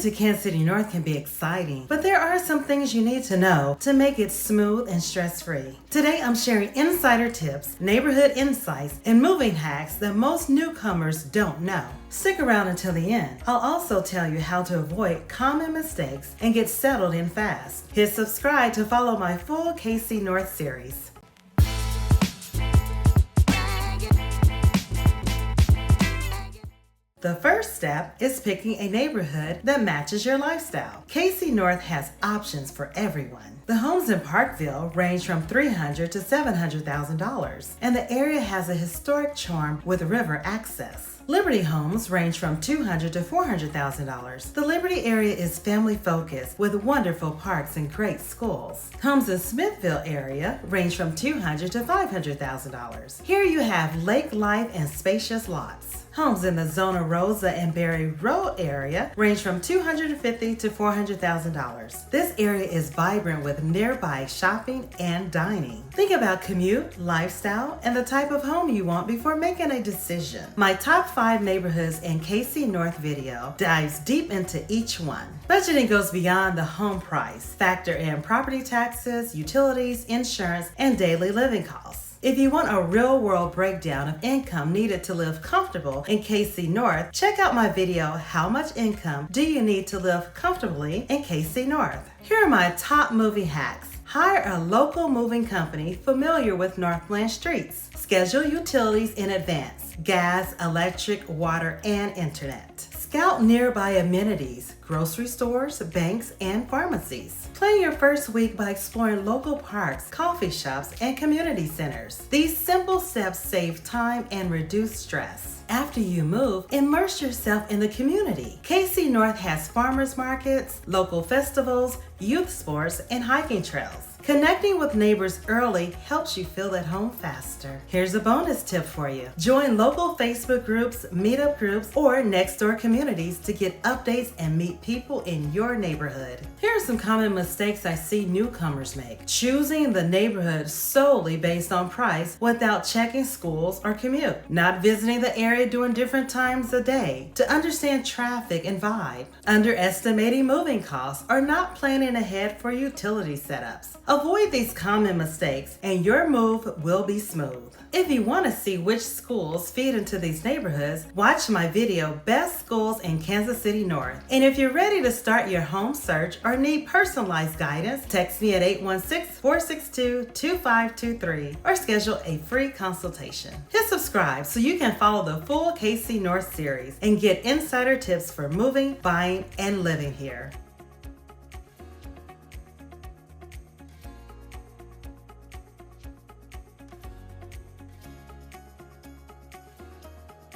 to Kansas City North can be exciting, but there are some things you need to know to make it smooth and stress-free. Today I'm sharing insider tips, neighborhood insights, and moving hacks that most newcomers don't know. Stick around until the end. I'll also tell you how to avoid common mistakes and get settled in fast. Hit subscribe to follow my full KC North series. The first step is picking a neighborhood that matches your lifestyle. KC North has options for everyone. The homes in Parkville range from $300,000 to $700,000, and the area has a historic charm with river access. Liberty homes range from $200,000 to $400,000. The Liberty area is family focused with wonderful parks and great schools. Homes in Smithville area range from $200,000 to $500,000. Here you have lake life and spacious lots. Homes in the Zona Rosa and Berry Road area range from $250,000 to $400,000. This area is vibrant with nearby shopping and dining. Think about commute, lifestyle, and the type of home you want before making a decision. My top 5 neighborhoods in KC North video dives deep into each one. Budgeting goes beyond the home price. Factor in property taxes, utilities, insurance, and daily living costs. If you want a real-world breakdown of income needed to live comfortable in KC North, check out my video, How Much Income Do You Need to Live Comfortably in KC North? Here are my top moving hacks. Hire a local moving company familiar with Northland streets. Schedule utilities in advance: gas, electric, water, and internet. Scout nearby amenities, grocery stores, banks, and pharmacies. Plan your first week by exploring local parks, coffee shops, and community centers. These simple steps save time and reduce stress. After you move, immerse yourself in the community. KC North has farmers markets, local festivals, youth sports, and hiking trails. Connecting with neighbors early helps you feel at home faster. Here's a bonus tip for you. Join local Facebook groups, meetup groups, or next door communities to get updates and meet people in your neighborhood. Here are some common mistakes I see newcomers make. Choosing the neighborhood solely based on price without checking schools or commute. Not visiting the area during different times of day to understand traffic and vibe. Underestimating moving costs or not planning ahead for utility setups. Avoid these common mistakes and your move will be smooth. If you want to see which schools feed into these neighborhoods, watch my video, Best Schools in Kansas City North. And if you're ready to start your home search or need personalized guidance, text me at 816-462-2523 or schedule a free consultation. Hit subscribe so you can follow the full KC North series and get insider tips for moving, buying, and living here.